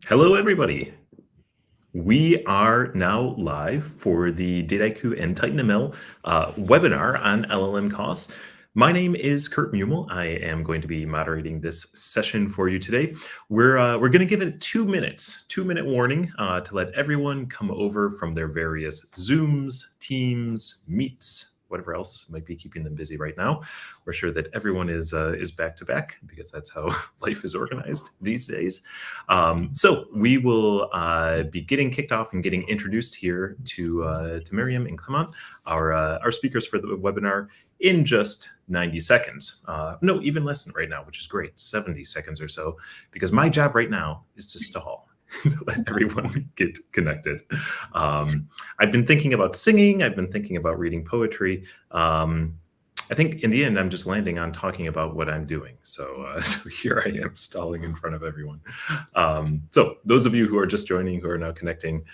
Hello, everybody. We are now live for the Dataiku and TitanML webinar on LLM costs. My name is Kurt Mumel. I am going to be moderating this session for you today. We're going to give it 2 minutes, 2-minute warning to let everyone come over from their various Zooms, Teams, Meets, whatever else might be keeping them busy right now. We're sure that everyone is back to back because that's how life is organized these days. So we will be getting kicked off and getting introduced here to Meryem and Clément, our speakers for the webinar, in just 90 seconds. No, even less than right now, which is great, 70 seconds or so, because my job right now is to stall. To let everyone get connected. I've been thinking about singing. I've been thinking about reading poetry. I think in the end, I'm just landing on talking about what I'm doing. So here I am stalling in front of everyone. So those of you who are just joining, who are now connecting,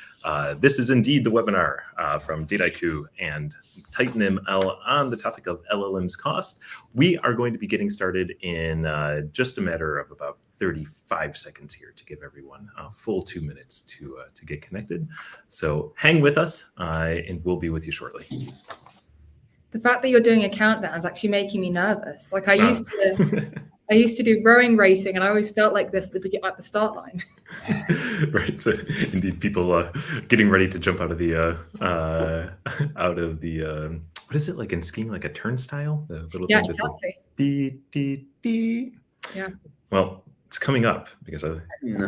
this is indeed the webinar from Dataiku and TitanML on the topic of LLMs cost. We are going to be getting started in just a matter of about 35 seconds here to give everyone a full 2 minutes to get connected. So hang with us and we'll be with you shortly. The fact that you're doing a countdown is actually making me nervous. Like I used to do rowing racing, and I always felt like this at the start line. Right. So indeed, people getting ready to jump out of the what is it like in skiing, like a turnstile? The little Yeah, thing exactly. Like, dee, dee, dee. Yeah. Well, it's coming up because I'm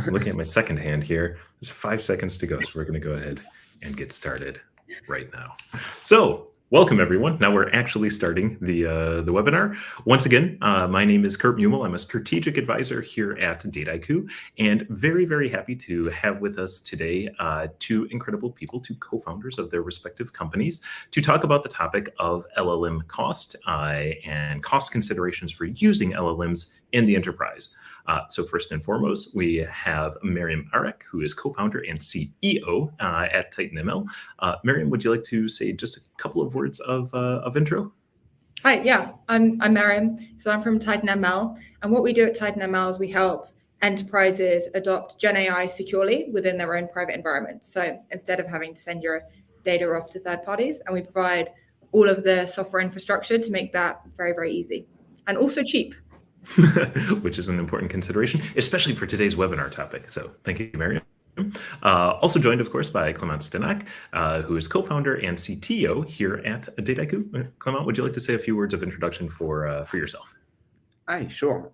looking at my second hand here. There's 5 seconds to go, so we're going to go ahead and get started right now. So welcome, everyone. Now we're actually starting the webinar. Once again, my name is Kurt Mumel. I'm a strategic advisor here at Dataiku, and very, very happy to have with us today two incredible people, two co-founders of their respective companies, to talk about the topic of LLM cost and cost considerations for using LLMs in the enterprise. So first and foremost, we have Meryem Arik, who is co-founder and CEO at TitanML. Meryem, would you like to say just a couple of words of intro? Hi, yeah, I'm Meryem. So I'm from TitanML, and what we do at TitanML is we help enterprises adopt Gen AI securely within their own private environment. So instead of having to send your data off to third parties, and we provide all of the software infrastructure to make that very, very easy and also cheap. Which is an important consideration, especially for today's webinar topic. So thank you, Meryem. Also joined, of course, by Clément Stenac, who is co-founder and CTO here at Dataiku. Clément, would you like to say a few words of introduction for yourself? Hi, sure.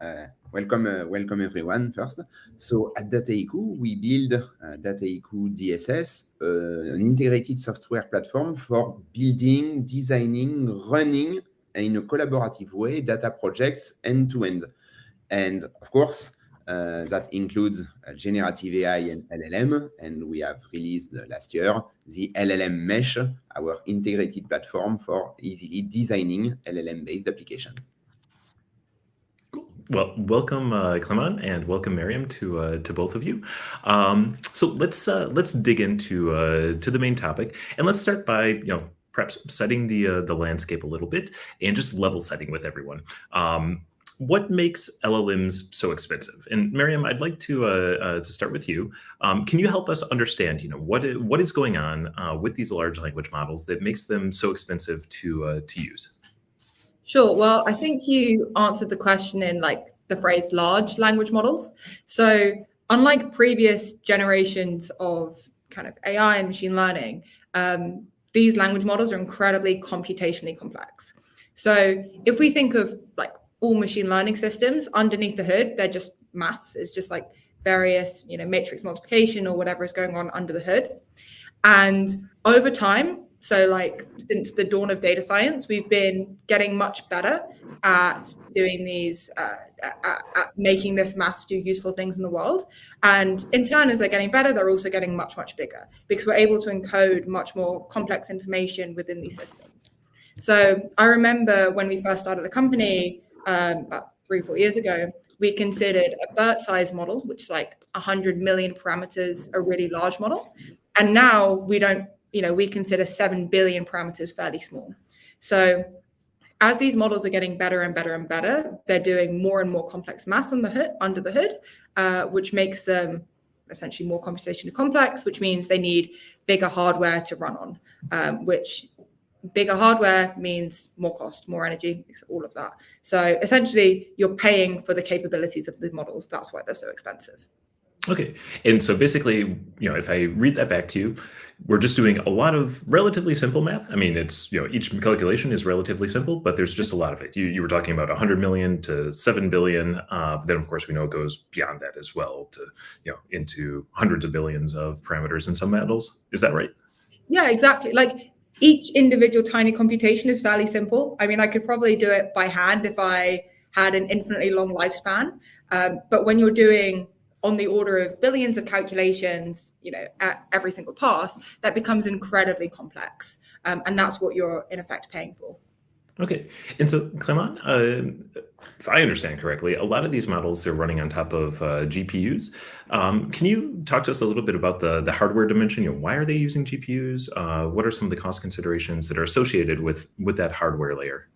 Welcome everyone first. So at Dataiku, we build Dataiku DSS, an integrated software platform for building, designing, running in a collaborative way data projects end-to-end. And of course, that includes generative AI and LLM, and we have released last year the LLM Mesh, our integrated platform for easily designing LLM-based applications. Cool. Well, welcome, Clément, and welcome, Meryem, to both of you. So let's dig into the main topic, and let's start by perhaps setting the landscape a little bit and just level setting with everyone. What makes LLMs so expensive? And Meryem, I'd like to start with you. Can you help us understand, what is going on with these large language models that makes them so expensive to use? Sure. Well, I think you answered the question in like the phrase large language models. So unlike previous generations of kind of AI and machine learning, these language models are incredibly computationally complex. So if we think of like all machine learning systems, underneath the hood, they're just maths. It's just like various, matrix multiplication or whatever is going on under the hood. And over time, so like since the dawn of data science, we've been getting much better at doing these, at making this maths do useful things in the world. And in turn, as they're getting better, they're also getting much, much bigger because we're able to encode much more complex information within these systems. So I remember when we first started the company about 3 or 4 years ago, we considered a BERT size model, which is like 100 million parameters, a really large model. And now we don't, we consider 7 billion parameters fairly small. So as these models are getting better and better and better, they're doing more and more complex math under the hood, which makes them essentially more computationally complex, which means they need bigger hardware to run on, which bigger hardware means more cost, more energy, all of that. So essentially, you're paying for the capabilities of the models. That's why they're so expensive. Okay. And so basically, if I read that back to you, we're just doing a lot of relatively simple math. I mean, it's, each calculation is relatively simple, but there's just a lot of it. You were talking about 100 million to 7 billion. But then, of course, we know it goes beyond that as well to, into hundreds of billions of parameters in some models. Is that right? Yeah, exactly. Like each individual tiny computation is fairly simple. I mean, I could probably do it by hand if I had an infinitely long lifespan. But when you're doing on the order of billions of calculations, at every single pass, that becomes incredibly complex. And that's what you're in effect paying for. Okay. And so, Clément, if I understand correctly, a lot of these models, they're running on top of GPUs. Can you talk to us a little bit about the hardware dimension? Why are they using GPUs? What are some of the cost considerations that are associated with that hardware layer?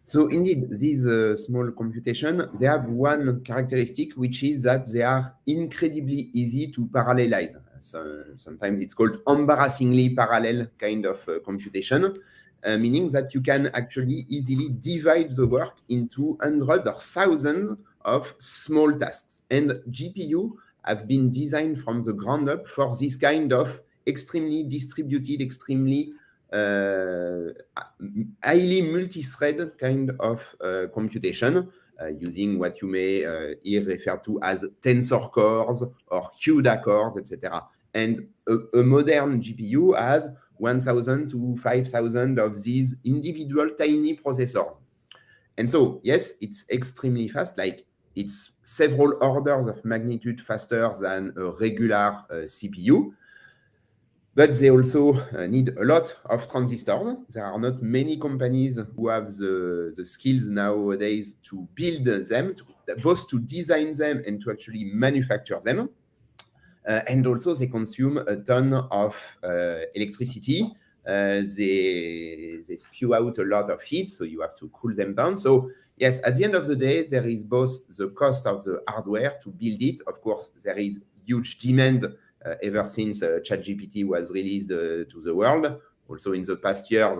So indeed, these small computation, they have one characteristic, which is that they are incredibly easy to parallelize. So sometimes it's called embarrassingly parallel kind of computation, meaning that you can actually easily divide the work into hundreds or thousands of small tasks. And GPU have been designed from the ground up for this kind of extremely distributed, extremely highly multi-thread kind of computation, using what you may here refer to as tensor cores or CUDA cores, etc. And a modern GPU has 1,000 to 5,000 of these individual tiny processors. And so, yes, it's extremely fast, like it's several orders of magnitude faster than a regular CPU. But they also need a lot of transistors. There are not many companies who have the skills nowadays to build them, both to design them and to actually manufacture them. And also they consume a ton of electricity. They spew out a lot of heat, so you have to cool them down. So yes, at the end of the day, there is both the cost of the hardware to build it. Of course, there is huge demand ever since ChatGPT was released to the world. Also in the past years,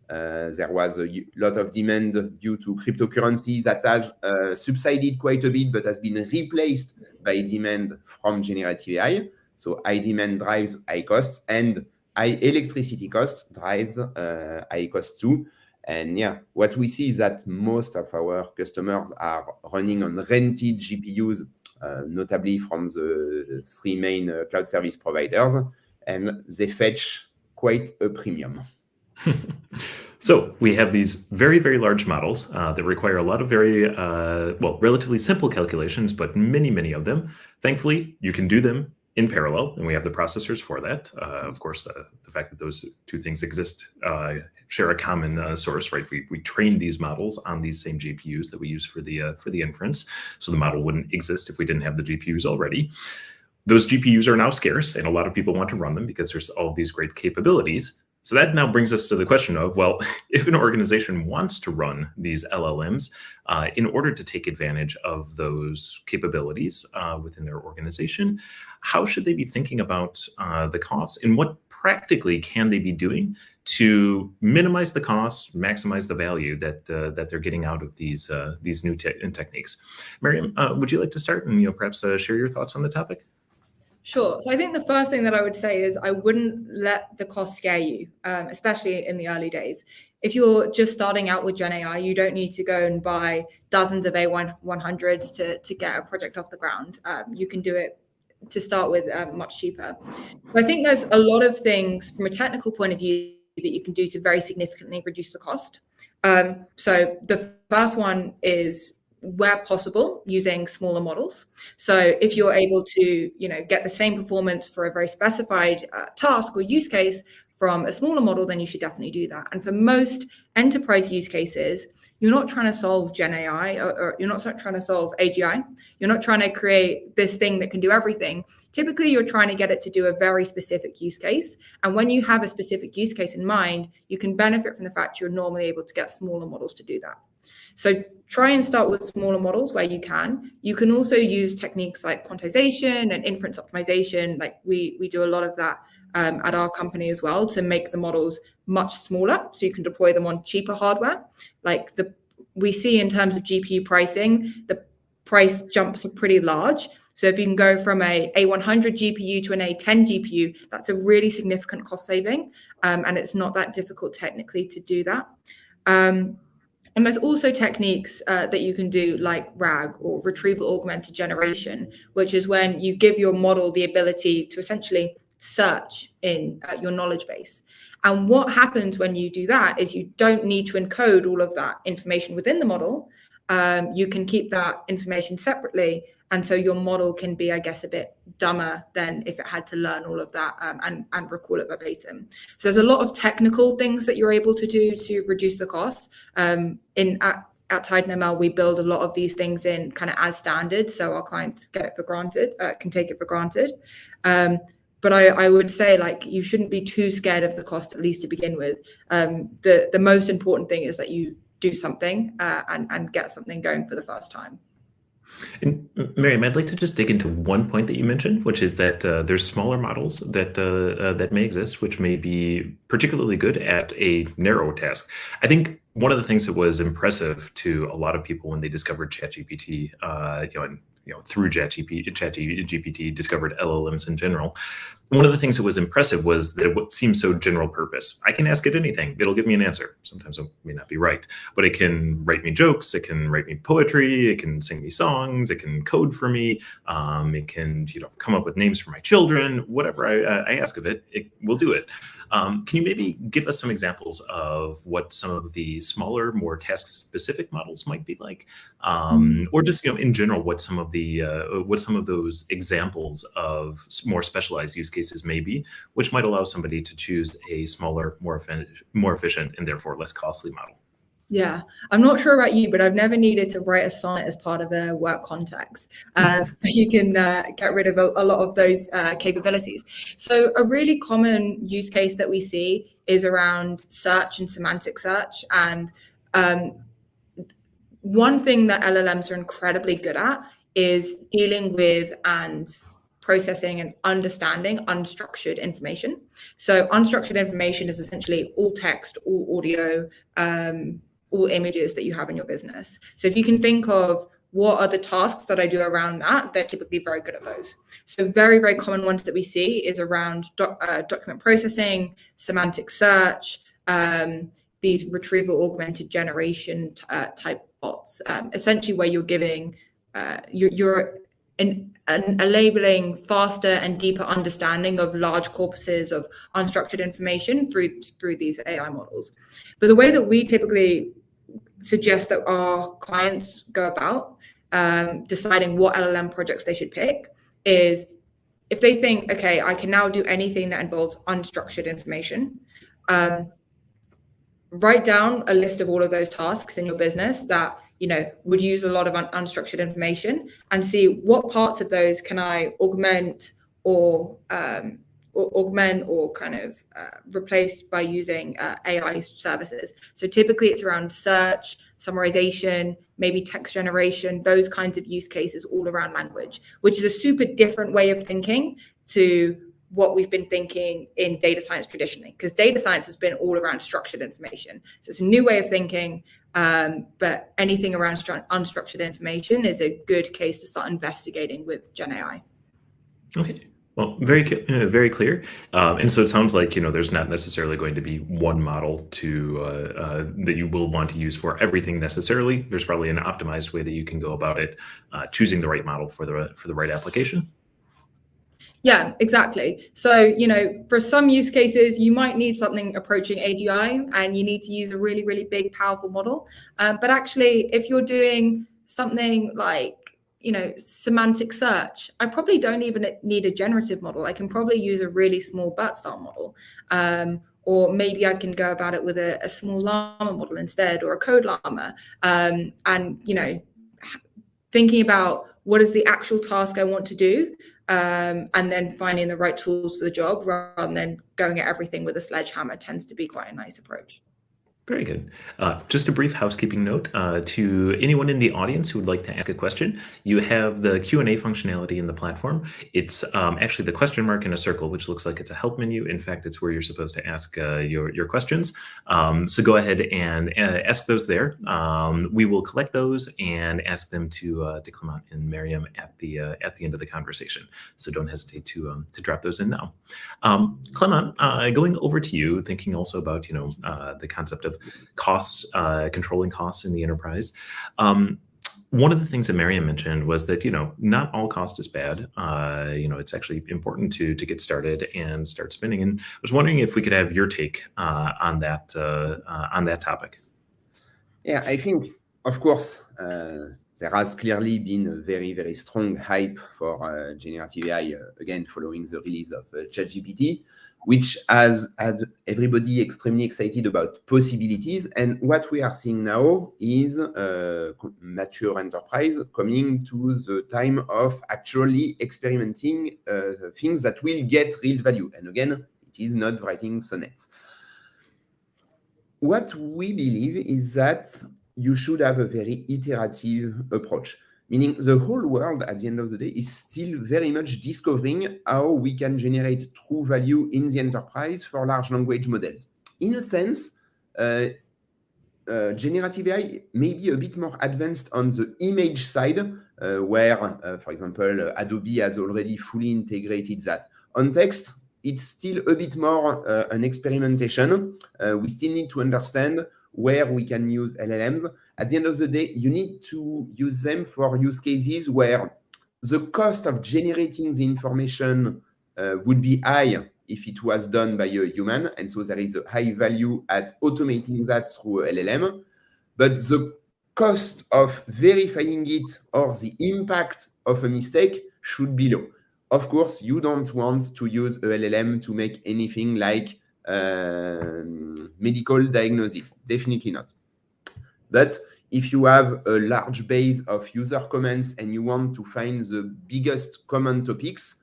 there was a lot of demand due to cryptocurrency that has subsided quite a bit, but has been replaced by demand from generative AI. So high demand drives high costs, and high electricity costs drives high costs too. And yeah, what we see is that most of our customers are running on rented GPUs, notably from the three main cloud service providers, and they fetch quite a premium. So we have these very, very large models that require a lot of very, relatively simple calculations, but many, many of them. Thankfully, you can do them in parallel, and we have the processors for that. Of course, the fact that those two things exist share a common source, right? We train these models on these same GPUs that we use for the inference, so the model wouldn't exist if we didn't have the GPUs already. Those GPUs are now scarce, and a lot of people want to run them because there's all these great capabilities. So that now brings us to the question of, well, if an organization wants to run these LLMs in order to take advantage of those capabilities within their organization, how should they be thinking about the costs, and what practically can they be doing to minimize the costs, maximize the value that they're getting out of these new techniques? Meryem, would you like to start and perhaps share your thoughts on the topic? Sure. So I think the first thing that I would say is I wouldn't let the cost scare you, especially in the early days. If you're just starting out with Gen AI, you don't need to go and buy dozens of A100s to get a project off the ground. You can do it to start with much cheaper. But I think there's a lot of things from a technical point of view that you can do to very significantly reduce the cost. So the first one is, where possible, using smaller models. So if you're able to, get the same performance for a very specified task or use case from a smaller model, then you should definitely do that. And for most enterprise use cases, you're not trying to solve Gen AI or you're not trying to solve AGI. You're not trying to create this thing that can do everything. Typically, you're trying to get it to do a very specific use case. And when you have a specific use case in mind, you can benefit from the fact you're normally able to get smaller models to do that. So try and start with smaller models where you can. You can also use techniques like quantization and inference optimization. Like we do a lot of that at our company as well, to make the models much smaller so you can deploy them on cheaper hardware. Like we see in terms of GPU pricing, the price jumps are pretty large. So if you can go from a A100 GPU to an A10 GPU, that's a really significant cost saving. And it's not that difficult technically to do that. And there's also techniques that you can do like RAG, or retrieval augmented generation, which is when you give your model the ability to essentially search in your knowledge base. And what happens when you do that is you don't need to encode all of that information within the model. You can keep that information separately. And so your model can be, I guess, a bit dumber than if it had to learn all of that and recall it verbatim. So there's a lot of technical things that you're able to do to reduce the cost. At TitanML, we build a lot of these things in kind of as standard, so our clients get it for granted, can take it for granted. But I would say, like, you shouldn't be too scared of the cost, at least to begin with. The most important thing is that you do something and get something going for the first time. And Meryem, I'd like to just dig into one point that you mentioned, which is that there's smaller models that may exist, which may be particularly good at a narrow task. I think one of the things that was impressive to a lot of people when they discovered ChatGPT, through ChatGPT discovered LLMs in general. One of the things that was impressive was that it seems so general purpose. I can ask it anything. It'll give me an answer. Sometimes it may not be right, but it can write me jokes. It can write me poetry. It can sing me songs. It can code for me. It can come up with names for my children. Whatever I ask of it, it will do it. Can you maybe give us some examples of what some of the smaller, more task-specific models might be like, or just in general what some of those examples of more specialized use cases may be, which might allow somebody to choose a smaller, more efficient, and therefore less costly model? Yeah, I'm not sure about you, but I've never needed to write a sonnet as part of a work context. You can get rid of a lot of those capabilities. So a really common use case that we see is around search and semantic search. And one thing that LLMs are incredibly good at is dealing with and processing and understanding unstructured information. So unstructured information is essentially all text, all audio, all images that you have in your business. So if you can think of what are the tasks that I do around that, they're typically very good at those. So very, very common ones that we see is around document processing, semantic search, these retrieval augmented generation type bots, essentially where you're giving, you're enabling faster and deeper understanding of large corpuses of unstructured information through these AI models. But the way that we typically suggest that our clients go about deciding what LLM projects they should pick is, if they think, okay, I can now do anything that involves unstructured information, write down a list of all of those tasks in your business that would use a lot of unstructured information, and see what parts of those can I augment or kind of replace by using AI services. So typically it's around search, summarization, maybe text generation, those kinds of use cases all around language, which is a super different way of thinking to what we've been thinking in data science traditionally, because data science has been all around structured information. So it's a new way of thinking, but anything around unstructured information is a good case to start investigating with Gen AI. Okay. Well, very clear. And so it sounds like, there's not necessarily going to be one model that you will want to use for everything necessarily. There's probably an optimized way that you can go about it, choosing the right model for the right application. Yeah, exactly. So, for some use cases, you might need something approaching AGI and you need to use a really, really big, powerful model. But actually, if you're doing something like, semantic search, I probably don't even need a generative model. I can probably use a really small BERT style model. Or maybe I can go about it with a small llama model instead, or a code llama. And, thinking about what is the actual task I want to do, and then finding the right tools for the job rather than going at everything with a sledgehammer tends to be quite a nice approach. Very good. Just a brief housekeeping note to anyone in the audience who would like to ask a question. You have the Q&A functionality in the platform. It's actually the question mark in a circle, which looks like it's a help menu. In fact, it's where you're supposed to ask your questions. So go ahead and ask those there. We will collect those and ask them to Clément and Meryem at the end of the conversation. So don't hesitate to drop those in now. Clément, going over to you, thinking also about the concept of costs, controlling costs in the enterprise. One of the things that Meryem mentioned was that not all cost is bad. It's actually important to get started and start spinning. And I was wondering if we could have your take on that topic. Yeah, I think, of course, there has clearly been a very, very strong hype for generative AI, again, following the release of ChatGPT, which has had everybody extremely excited about possibilities. And what we are seeing now is mature enterprise coming to the time of actually experimenting things that will get real value. And again, it is not writing sonnets. What we believe is that you should have a very iterative approach, meaning the whole world at the end of the day is still very much discovering how we can generate true value in the enterprise for large language models. In a sense, generative AI may be a bit more advanced on the image side, where, for example, Adobe has already fully integrated that. On text, it's still a bit more an experimentation. We still need to understand where we can use LLMs. At the end of the day, you need to use them for use cases where the cost of generating the information would be high if it was done by a human. And so there is a high value at automating that through LLM. But the cost of verifying it or the impact of a mistake should be low. Of course, you don't want to use a LLM to make anything like medical diagnosis. Definitely not. But if you have a large base of user comments and you want to find the biggest common topics,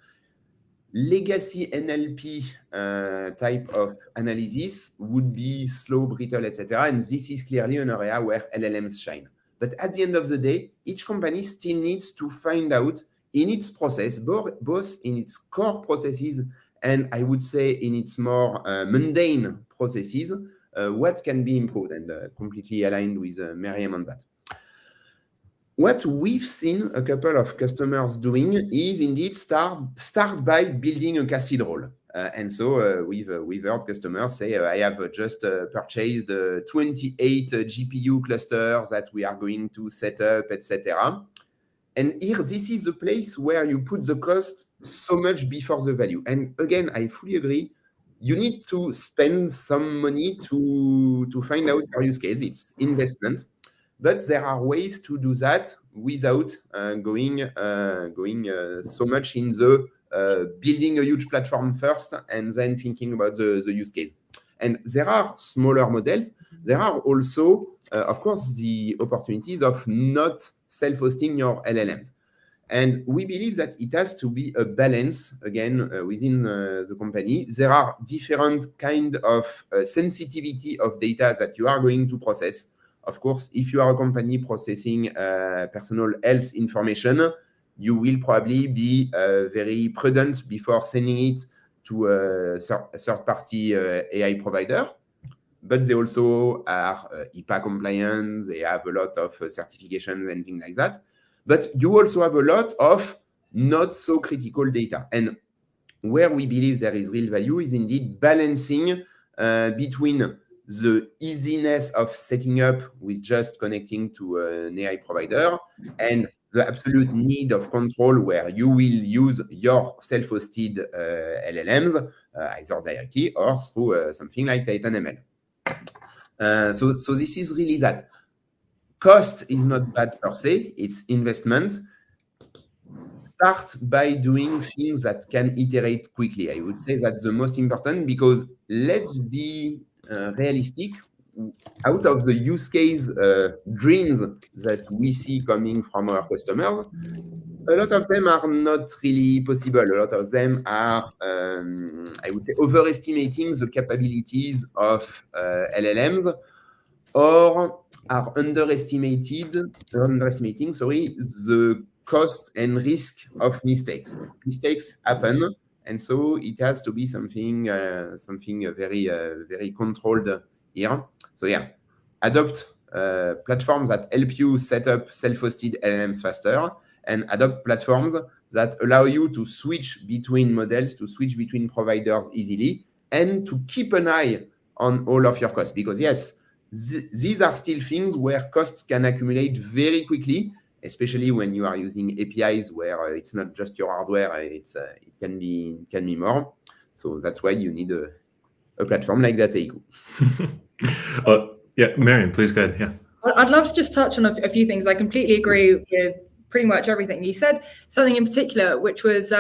legacy NLP type of analysis would be slow, brittle, etc. And this is clearly an area where LLMs shine. But at the end of the day, each company still needs to find out in its process, both in its core processes and I would say in its more mundane processes, what can be improved, and completely aligned with Meryem on that. What we've seen a couple of customers doing is indeed start by building a cathedral. And so we've heard customers say, I have just purchased 28 GPU clusters that we are going to set up, etc. And here, this is the place where you put the cost so much before the value. And again, I fully agree. You need to spend some money to find out your use case. It's investment. But there are ways to do that without going so much in the building a huge platform first and then thinking about the use case. And there are smaller models. There are also, of course, the opportunities of not self-hosting your LLMs. And we believe that it has to be a balance, again, within the company. There are different kind of sensitivity of data that you are going to process. Of course, if you are a company processing personal health information, you will probably be very prudent before sending it to a third-party AI provider. But they also are HIPAA compliant. They have a lot of certifications and things like that. But you also have a lot of not so critical data. And where we believe there is real value is indeed balancing between the easiness of setting up with just connecting to an AI provider and the absolute need of control where you will use your self-hosted LLMs, either directly or through something like TitanML. So this is really that. Cost is not bad per se, it's investment. Start by doing things that can iterate quickly. I would say that's the most important because let's be realistic. Out of the use case dreams that we see coming from our customers, a lot of them are not really possible. A lot of them are, I would say, overestimating the capabilities of LLMs. or are underestimating the cost and risk of mistakes. Mistakes happen, and so it has to be something very controlled here. So yeah, adopt platforms that help you set up self-hosted LLMs faster, and adopt platforms that allow you to switch between models, to switch between providers easily, and to keep an eye on all of your costs. Because yes, these are still things where costs can accumulate very quickly, especially when you are using APIs where it's not just your hardware, it can be more. So that's why you need a platform like Dataiku. Yeah, Meryem, please go ahead. Yeah. I'd love to just touch on a few things. I completely agree with pretty much everything. You said something in particular, which was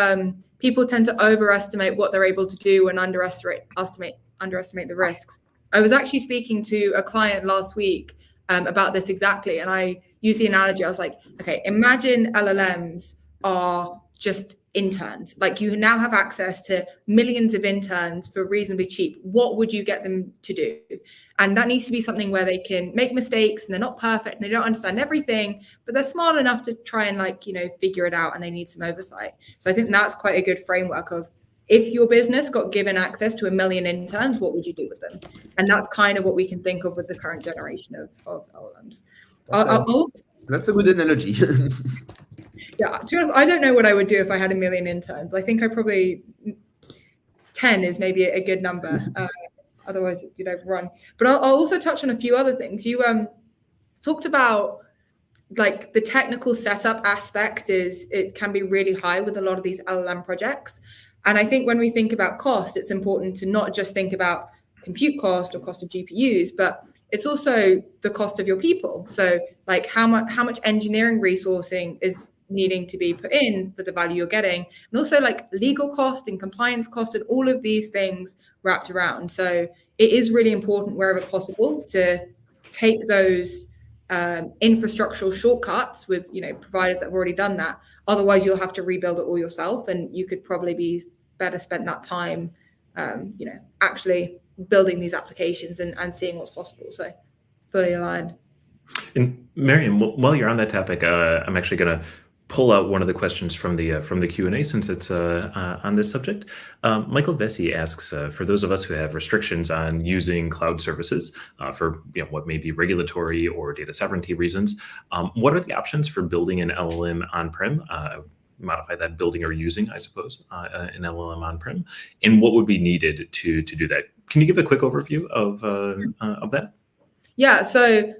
people tend to overestimate what they're able to do and underestimate the risks. I was actually speaking to a client last week about this exactly, and I used the analogy. I was like, okay, imagine LLMs are just interns. Like, you now have access to millions of interns for reasonably cheap. What would you get them to do? And that needs to be something where they can make mistakes and they're not perfect and they don't understand everything, but they're smart enough to try and figure it out, and they need some oversight. So I think that's quite a good framework of, if your business got given access to 1 million interns, what would you do with them? And that's kind of what we can think of with the current generation of LLMs. That's a good analogy. Yeah, to be honest, I don't know what I would do if I had 1 million interns. I think I probably 10 is maybe a good number. Otherwise you'd overrun. But I'll also touch on a few other things. You talked about like the technical setup aspect it can be really high with a lot of these LLM projects. And I think when we think about cost, it's important to not just think about compute cost or cost of GPUs, but it's also the cost of your people. So like how much engineering resourcing is needing to be put in for the value you're getting, and also like legal cost and compliance cost and all of these things wrapped around. So it is really important wherever possible to take those infrastructural shortcuts with providers that have already done that. Otherwise you'll have to rebuild it all yourself, and you could probably be better spend that time actually building these applications and seeing what's possible. So fully aligned. And Meryem, while you're on that topic, I'm actually going to pull out one of the questions from the Q&A, since it's on this subject. Michael Vesey asks, for those of us who have restrictions on using cloud services for what may be regulatory or data sovereignty reasons, what are the options for building an LLM on-prem? Modify that, building or using, I suppose, an LLM on-prem, and what would be needed to do that? Can you give a quick overview of that? Yeah, so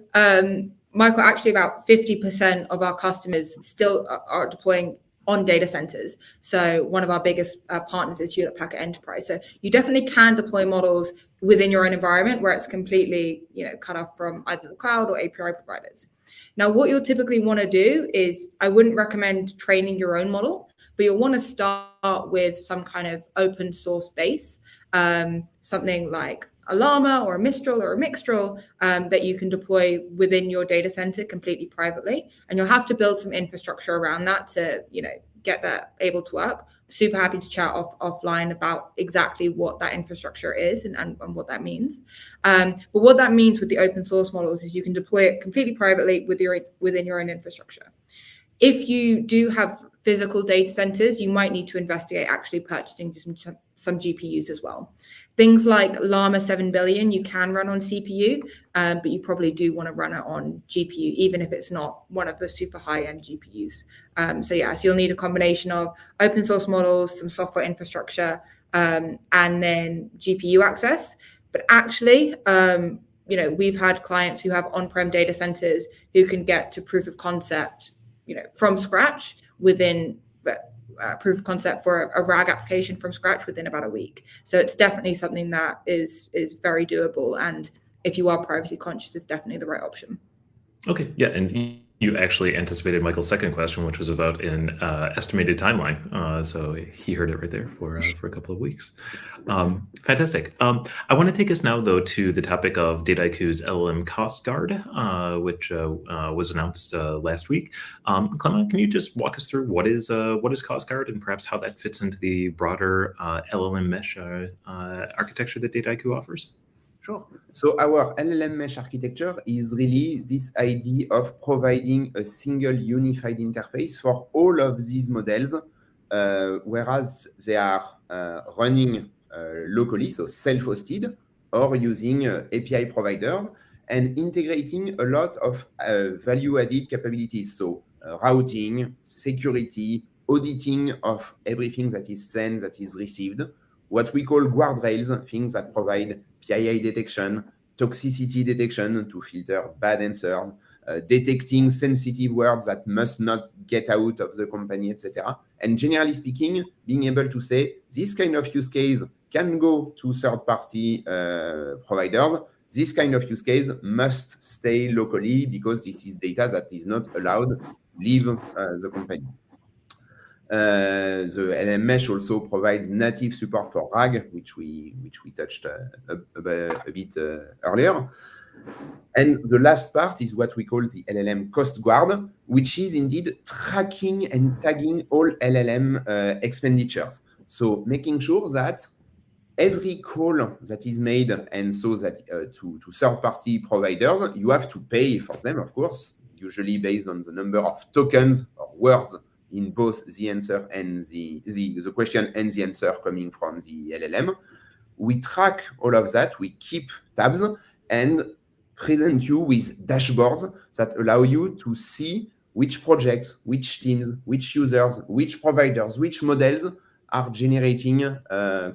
Michael, actually about 50% of our customers still are deploying on data centers. So one of our biggest partners is Hewlett Packard Enterprise. So you definitely can deploy models within your own environment where it's completely cut off from either the cloud or API providers. Now, what you'll typically want to do is, I wouldn't recommend training your own model, but you'll want to start with some kind of open source base, something like a Llama or a Mistral or a Mixtral that you can deploy within your data center completely privately. And you'll have to build some infrastructure around that to get that able to work. Super happy to chat offline about exactly what that infrastructure is and what that means. But what that means with the open source models is you can deploy it completely privately within your own infrastructure. If you do have physical data centers, you might need to investigate actually purchasing some GPUs as well. Things like Llama 7 billion, you can run on CPU, but you probably do want to run it on GPU, even if it's not one of the super high-end GPUs. So you'll need a combination of open source models, some software infrastructure, and then GPU access. But actually, we've had clients who have on-prem data centers who can get to proof of concept, from scratch within proof of concept for a RAG application from scratch within about a week. So it's definitely something that is very doable. And if you are privacy conscious, it's definitely the right option. Okay, yeah, and you actually anticipated Michael's second question, which was about an estimated timeline. So he heard it right there for a couple of weeks. Fantastic. I want to take us now, though, to the topic of Dataiku's LLM Cost Guard, which was announced last week. Clément, can you just walk us through what is Cost Guard, and perhaps how that fits into the broader LLM mesh architecture that Dataiku offers? Sure. So our LLM mesh architecture is really this idea of providing a single unified interface for all of these models, whereas they are running locally, so self-hosted, or using API providers, and integrating a lot of value-added capabilities. So routing, security, auditing of everything that is sent, that is received, what we call guardrails, things that provide PII detection, toxicity detection to filter bad answers, detecting sensitive words that must not get out of the company, etc. And generally speaking, being able to say this kind of use case can go to third-party providers. This kind of use case must stay locally because this is data that is not allowed to leave the company. The LLM mesh also provides native support for RAG, which we touched a bit earlier. And the last part is what we call the LLM Cost Guard, which is indeed tracking and tagging all LLM expenditures. So making sure that every call that is made, and so that to third-party providers, you have to pay for them, of course, usually based on the number of tokens or words in both the answer and the question and the answer coming from the LLM. We track all of that, we keep tabs, and present you with dashboards that allow you to see which projects, which teams, which users, which providers, which models are generating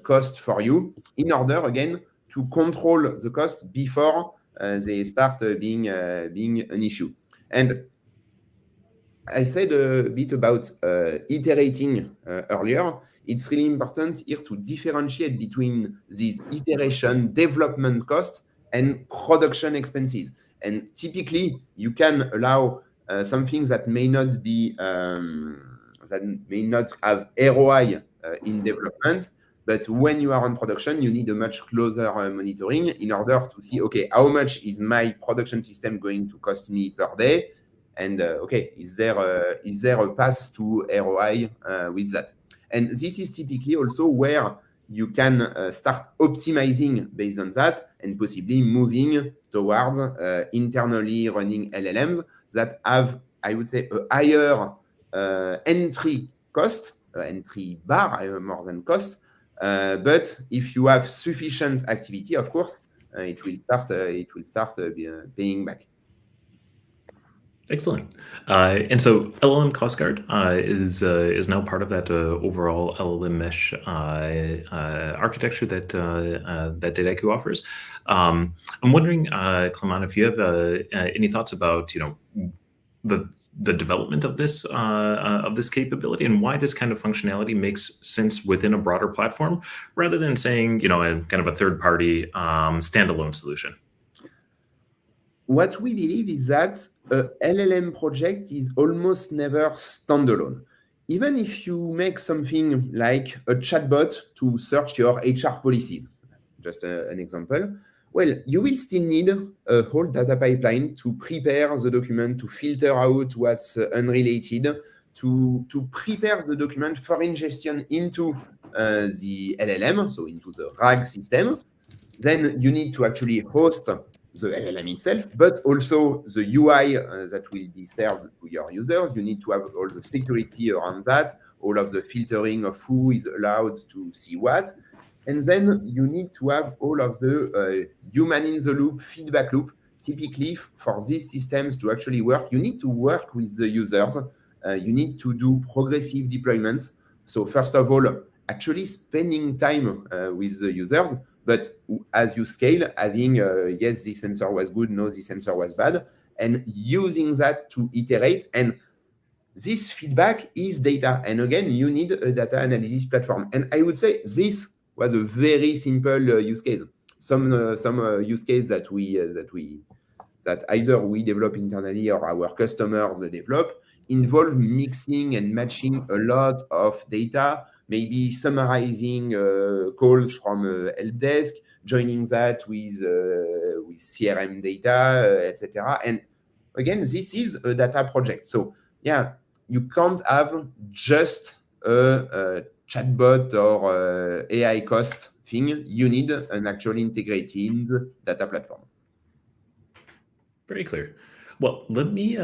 cost for you in order, again, to control the cost before they start being an issue. And I said a bit about iterating earlier. It's really important here to differentiate between these iteration development costs and production expenses. And typically, you can allow some things that may not be that may not have ROI in development, but when you are on production, you need a much closer monitoring in order to see, okay, how much is my production system going to cost me per day? And okay, is there a path to ROI with that? And this is typically also where you can start optimizing based on that and possibly moving towards internally running LLMs that have, I would say, a higher entry cost, entry bar, more than cost. But if you have sufficient activity, of course, it will start paying back. Excellent. And so LLM Cost Guard is now part of that overall LLM mesh architecture that Dataiku offers. I'm wondering, Clément, if you have any thoughts about the development of this capability and why this kind of functionality makes sense within a broader platform rather than saying a kind of a third-party standalone solution. What we believe is that a LLM project is almost never standalone. Even if you make something like a chatbot to search your HR policies, just an example, well, you will still need a whole data pipeline to prepare the document, to filter out what's unrelated, to prepare the document for ingestion into the LLM, so into the RAG system. Then you need to actually host the LLM itself, but also the UI that will be served to your users. You need to have all the security around that, all of the filtering of who is allowed to see what. And then you need to have all of the human in the loop, feedback loop. Typically, for these systems to actually work, you need to work with the users. You need to do progressive deployments. So first of all, actually spending time with the users. But as you scale, having, yes, this answer was good, no, this answer was bad, and using that to iterate. And this feedback is data. And again, you need a data analysis platform. And I would say this was a very simple use case. Some use case that either we develop internally or our customers develop involve mixing and matching a lot of data, maybe summarizing calls from a help desk, joining that with CRM data, etc. And again, this is a data project. So yeah, you can't have just a chatbot or AI cost thing, you need an actually integrated data platform. Very clear. Well, let me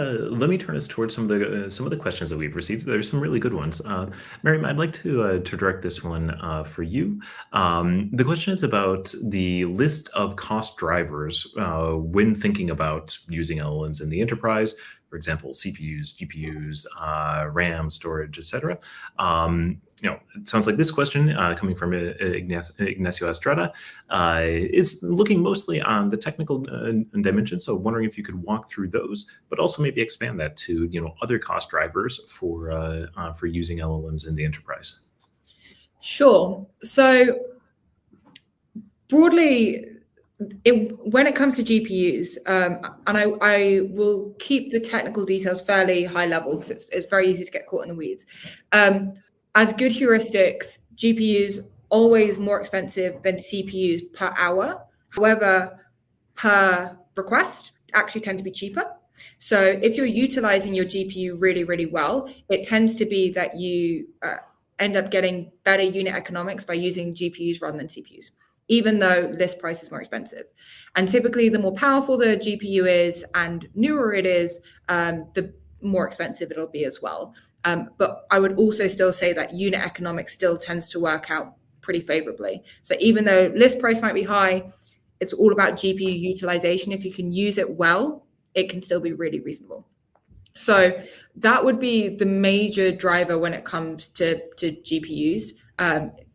turn us towards some of the questions that we've received. There's some really good ones. Meryem, I'd like to direct this one for you. The question is about the list of cost drivers when thinking about using LLMs in the enterprise. For example, CPUs, GPUs, RAM, storage, etc. It sounds like this question coming from Ignacio Estrada is looking mostly on the technical dimension. So wondering if you could walk through those, but also maybe expand that to other cost drivers for using LLMs in the enterprise. Sure. So broadly, when it comes to GPUs, and I will keep the technical details fairly high level because it's very easy to get caught in the weeds. As good heuristics, GPUs always more expensive than CPUs per hour. However, per request actually tend to be cheaper. So if you're utilizing your GPU really, really well, it tends to be that you end up getting better unit economics by using GPUs rather than CPUs, even though list price is more expensive. And typically, the more powerful the GPU is and newer it is, the more expensive it'll be as well. But I would also still say that unit economics still tends to work out pretty favorably. So even though list price might be high, it's all about GPU utilization. If you can use it well, it can still be really reasonable. So that would be the major driver when it comes to GPUs,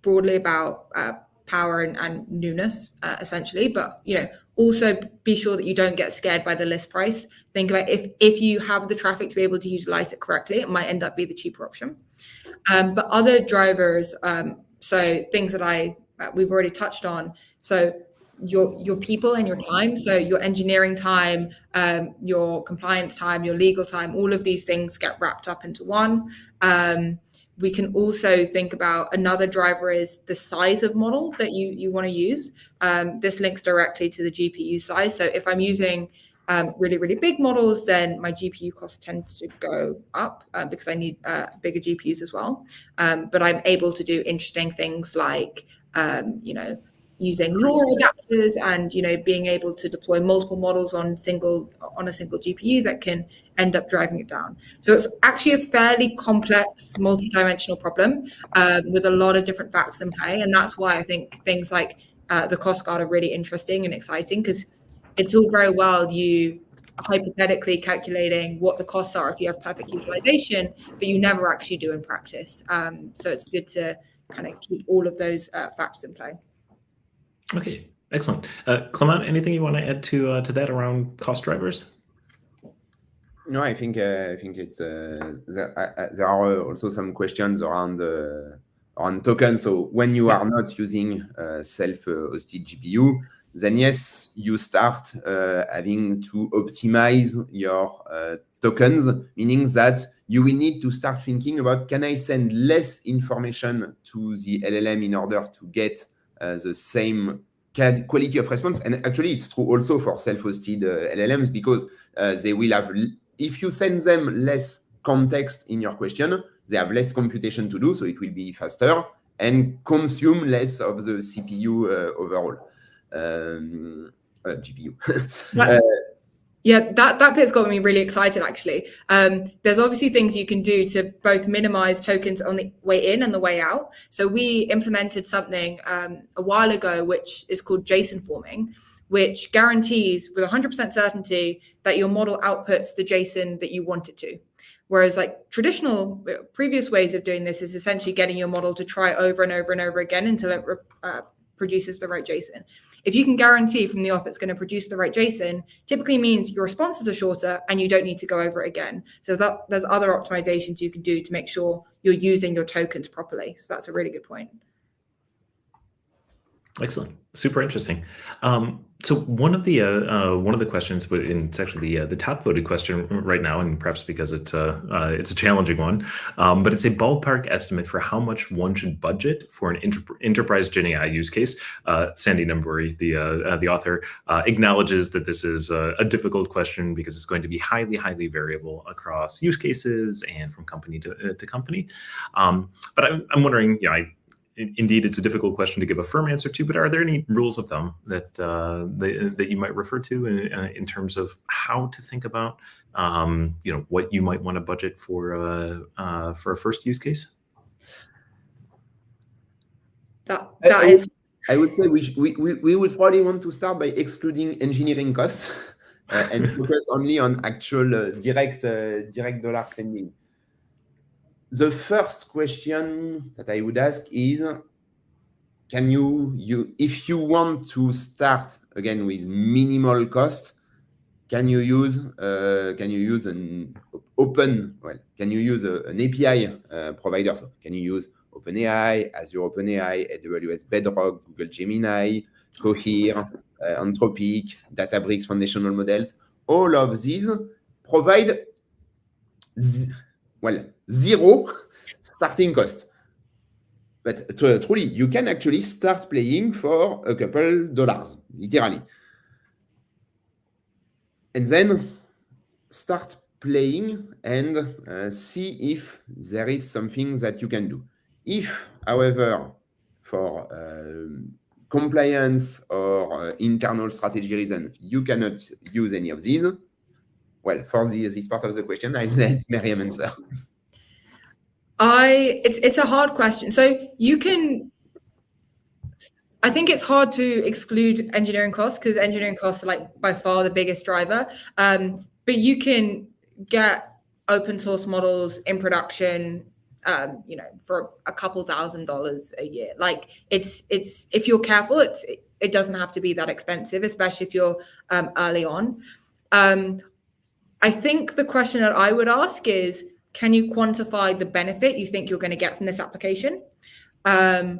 broadly about power and newness, essentially. But also be sure that you don't get scared by the list price. Think about if you have the traffic to be able to utilize it correctly, it might end up being the cheaper option. But other drivers, so things that we've already touched on. So your people and your time, so your engineering time, your compliance time, your legal time, all of these things get wrapped up into one. We can also think about another driver is the size of model that you want to use. This links directly to the GPU size. So if I'm using really, really big models, then my GPU cost tends to go up because I need bigger GPUs as well. But I'm able to do interesting things like, using LoRa adapters and being able to deploy multiple models on a single GPU that can end up driving it down. So it's actually a fairly complex, multi-dimensional problem with a lot of different factors in play, and that's why I think things like the Cost Guard are really interesting and exciting, because it's all very well you hypothetically calculating what the costs are if you have perfect utilization, but you never actually do in practice. So it's good to kind of keep all of those factors in play. Okay, excellent. Clément, anything you want to add to that around cost drivers? No, I think it's there are also some questions around tokens. So when you are not using self-hosted GPU, then yes, you start having to optimize your tokens, meaning that you will need to start thinking about, can I send less information to the LLM in order to get the same quality of response? And actually, it's true also for self-hosted LLMs, because they will have, if you send them less context in your question, they have less computation to do, so it will be faster and consume less of the CPU overall. GPU. Yeah, that bit's got me really excited, actually. There's obviously things you can do to both minimize tokens on the way in and the way out. So we implemented something a while ago, which is called JSON forming, which guarantees with 100% certainty that your model outputs the JSON that you want it to. Whereas like traditional previous ways of doing this is essentially getting your model to try over and over and over again until it produces the right JSON. If you can guarantee from the off it's going to produce the right JSON, typically means your responses are shorter and you don't need to go over it again. So there's other optimizations you can do to make sure you're using your tokens properly. So that's a really good point. Excellent. Super interesting. So one of the questions, but it's actually the top voted question right now, and perhaps because it's a challenging one, but it's a ballpark estimate for how much one should budget for an enterprise Gen AI use case. Sandy Numburi, the author, acknowledges that this is a difficult question because it's going to be highly variable across use cases and from company to company. But I'm wondering, indeed, it's a difficult question to give a firm answer to, but are there any rules of thumb that that you might refer to in terms of how to think about what you might want to budget for a first use case? I would say we would probably want to start by excluding engineering costs and focus only on actual direct dollar spending. The first question that I would ask is, can if you want to start again with minimal cost, can you use an API provider? So can you use OpenAI, Azure OpenAI, AWS Bedrock, Google Gemini, Cohere, Anthropic, Databricks foundational models? All of these provide zero starting cost. But truly, you can actually start playing for a couple dollars, literally. And then start playing and see if there is something that you can do. If, however, for compliance or internal strategy reason, you cannot use any of these, well, for this part of the question, I'll let Meryem answer. It's a hard question. So I think it's hard to exclude engineering costs because engineering costs are like by far the biggest driver. But you can get open source models in production, for a couple $1,000s a year. Like it's if you're careful, it doesn't have to be that expensive, especially if you're early on. I think the question that I would ask is, can you quantify the benefit you think you're going to get from this application? And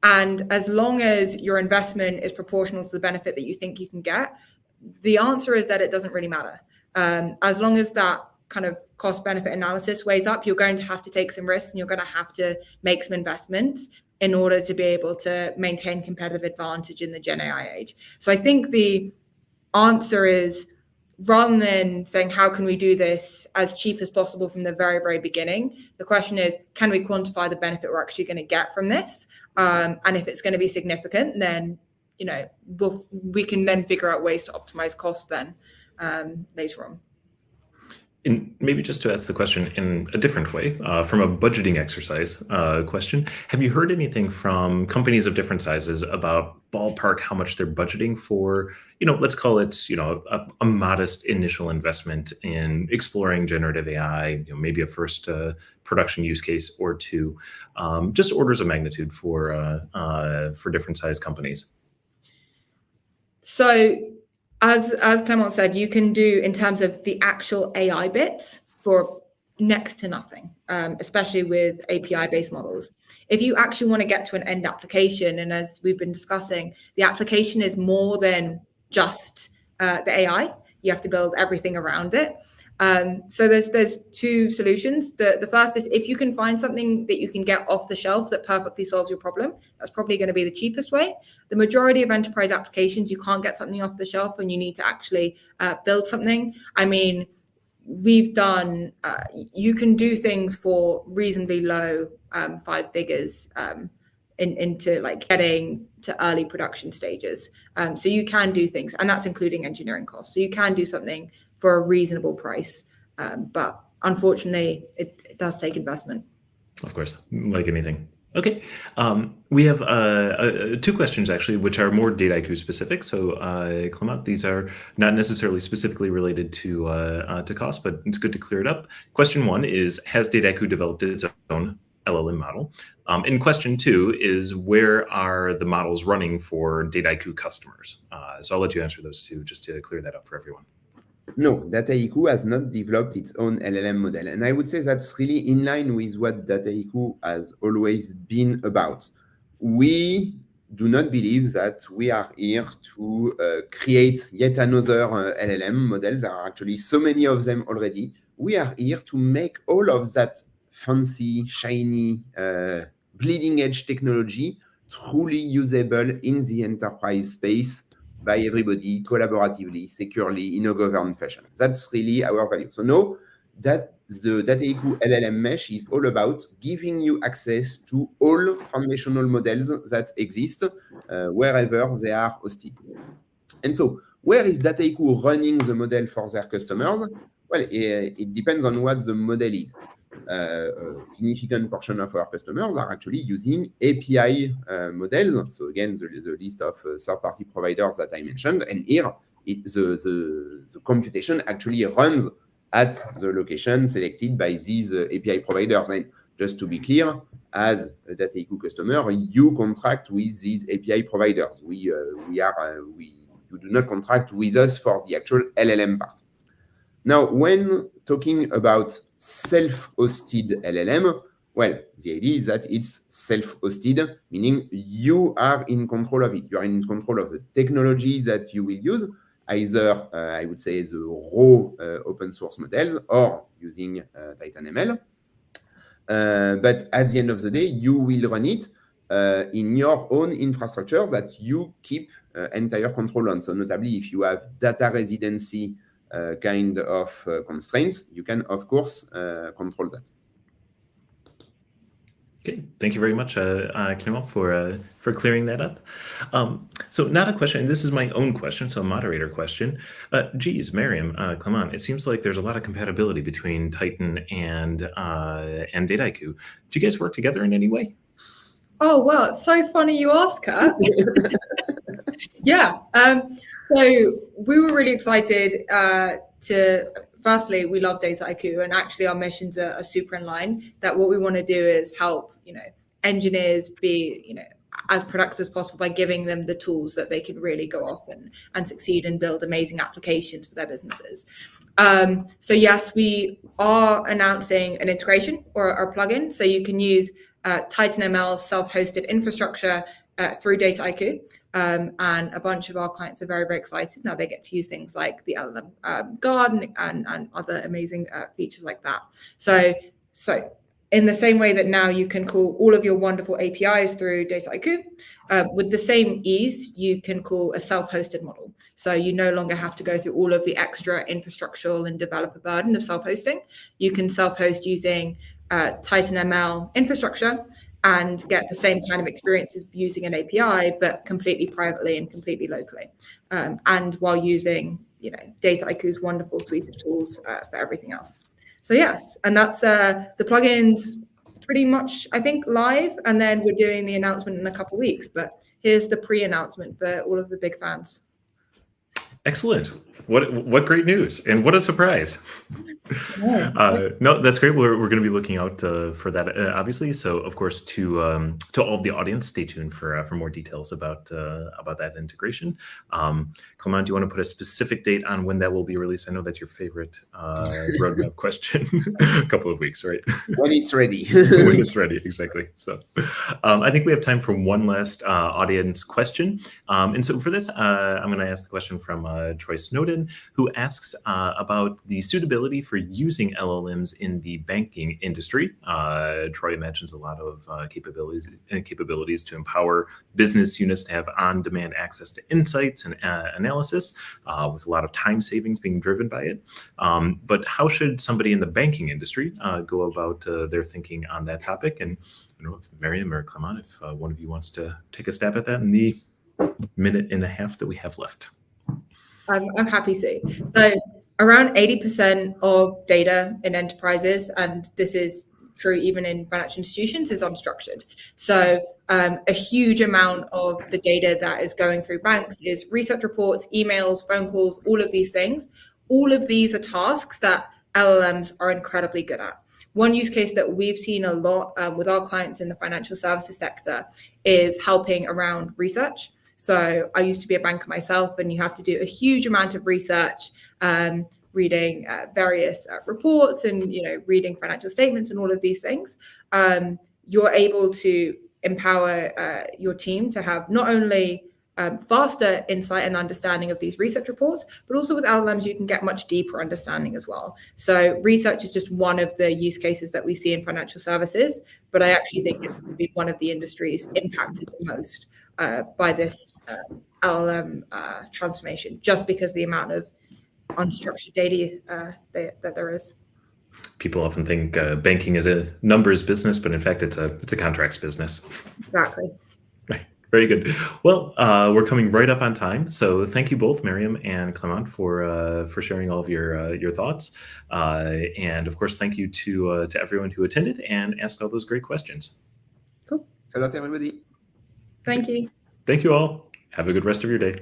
as long as your investment is proportional to the benefit that you think you can get, the answer is that it doesn't really matter. As long as that kind of cost benefit analysis weighs up, you're going to have to take some risks and you're going to have to make some investments in order to be able to maintain competitive advantage in the Gen AI age. So I think the answer is, rather than saying, how can we do this as cheap as possible from the very, very beginning, the question is, can we quantify the benefit we're actually going to get from this? And if it's going to be significant, then, we can then figure out ways to optimize costs then later on. And maybe just to ask the question in a different way, from a budgeting exercise question, have you heard anything from companies of different sizes about ballpark how much they're budgeting for, let's call it, a modest initial investment in exploring generative AI, maybe a first production use case or two, just orders of magnitude for different size companies? So as Clément said, you can do in terms of the actual AI bits for next to nothing, especially with API-based models. If you actually want to get to an end application, and as we've been discussing, the application is more than just the AI. You have to build everything around it. So there's two solutions. The first is, if you can find something that you can get off the shelf that perfectly solves your problem, that's probably going to be the cheapest way. The majority of enterprise applications, you can't get something off the shelf and you need to actually build something. I mean, we've done, you can do things for reasonably low 5 figures into like getting to early production stages. So you can do things, and that's including engineering costs. So you can do something for a reasonable price. But unfortunately, it does take investment. Of course, like anything. Okay, we have 2 questions actually, which are more Dataiku specific. So Clément, these are not necessarily specifically related to cost, but it's good to clear it up. Question 1 is, has Dataiku developed its own LLM model? And question 2 is, where are the models running for Dataiku customers? So I'll let you answer those 2 just to clear that up for everyone. No, Dataiku has not developed its own LLM model. And I would say that's really in line with what Dataiku has always been about. We do not believe that we are here to create yet another LLM models. There are actually so many of them already. We are here to make all of that fancy, shiny, bleeding edge technology truly usable in the enterprise space by everybody collaboratively, securely, in a governed fashion. That's really our value. So now that the Dataiku LLM mesh is all about giving you access to all foundational models that exist wherever they are hosted. And so where is Dataiku running the model for their customers? Well, it depends on what the model is. A significant portion of our customers are actually using API models. So again, the list of third-party providers that I mentioned, and here the computation actually runs at the location selected by these API providers. And just to be clear, as a Dataiku customer, you contract with these API providers. You do not contract with us for the actual LLM part. Now, when talking about self-hosted LLM, well, the idea is that it's self-hosted, meaning you are in control of it. You are in control of the technology that you will use, either, I would say, the raw open source models or using TitanML. But at the end of the day, you will run it in your own infrastructure that you keep entire control on. So notably, if you have data residency kind of constraints, you can, of course, control that. Okay, thank you very much, Clément, for clearing that up. So not a question, and this is my own question, so a moderator question. Geez, Meryem, Clément, it seems like there's a lot of compatibility between Titan and Dataiku. Do you guys work together in any way? Oh, well, it's so funny you ask, Kurt. Yeah. So we were really excited firstly, we love Dataiku, and actually our missions are super in line. That what we want to do is help, engineers be, as productive as possible by giving them the tools that they can really go off and succeed and build amazing applications for their businesses. So yes, we are announcing an integration or a plugin, so you can use TitanML self-hosted infrastructure through Dataiku. And a bunch of our clients are very, very excited. Now they get to use things like the LLM Guard and other amazing features like that. So in the same way that now you can call all of your wonderful APIs through Dataiku, with the same ease, you can call a self-hosted model. So you no longer have to go through all of the extra infrastructural and developer burden of self-hosting. You can self-host using TitanML infrastructure and get the same kind of experience of using an API, but completely privately and completely locally. And while using, Dataiku's wonderful suite of tools for everything else. So yes, and that's the plugins pretty much, I think, live, and then we're doing the announcement in a couple of weeks, but here's the pre-announcement for all of the big fans. Excellent. What great news, and what a surprise. Yeah. No, that's great. We're going to be looking out for that, obviously. So, of course, to all of the audience, stay tuned for more details about that integration. Clément, do you want to put a specific date on when that will be released? I know that's your favorite roadmap question. A couple of weeks, right? When it's ready. When it's ready, exactly. So, I think we have time for one last audience question. And so for this, I'm going to ask the question from Troy Snowden, who asks about the suitability for using LLMs in the banking industry. Troy mentions a lot of capabilities to empower business units to have on-demand access to insights and analysis, with a lot of time savings being driven by it. But how should somebody in the banking industry go about their thinking on that topic? And I don't know if Meryem or Clément, if one of you wants to take a stab at that in the minute and a half that we have left. I'm happy to. So around 80% of data in enterprises, and this is true even in financial institutions, is unstructured. So a huge amount of the data that is going through banks is research reports, emails, phone calls, all of these things. All of these are tasks that LLMs are incredibly good at. One use case that we've seen a lot with our clients in the financial services sector is helping around research. So I used to be a banker myself, and you have to do a huge amount of research, reading various reports and reading financial statements and all of these things. You're able to empower your team to have not only faster insight and understanding of these research reports, but also with LLMs, you can get much deeper understanding as well. So research is just one of the use cases that we see in financial services, but I actually think it would be one of the industries impacted the most by this LLM transformation, just because the amount of unstructured data that there is. People often think banking is a numbers business, but in fact, it's a contracts business. Exactly. Right. Very good. Well, we're coming right up on time, so thank you both, Meryem and Clément, for sharing all of your thoughts, and of course, thank you to everyone who attended and asked all those great questions. Cool. Thanks a lot, everybody. Thank you. Thank you all. Have a good rest of your day.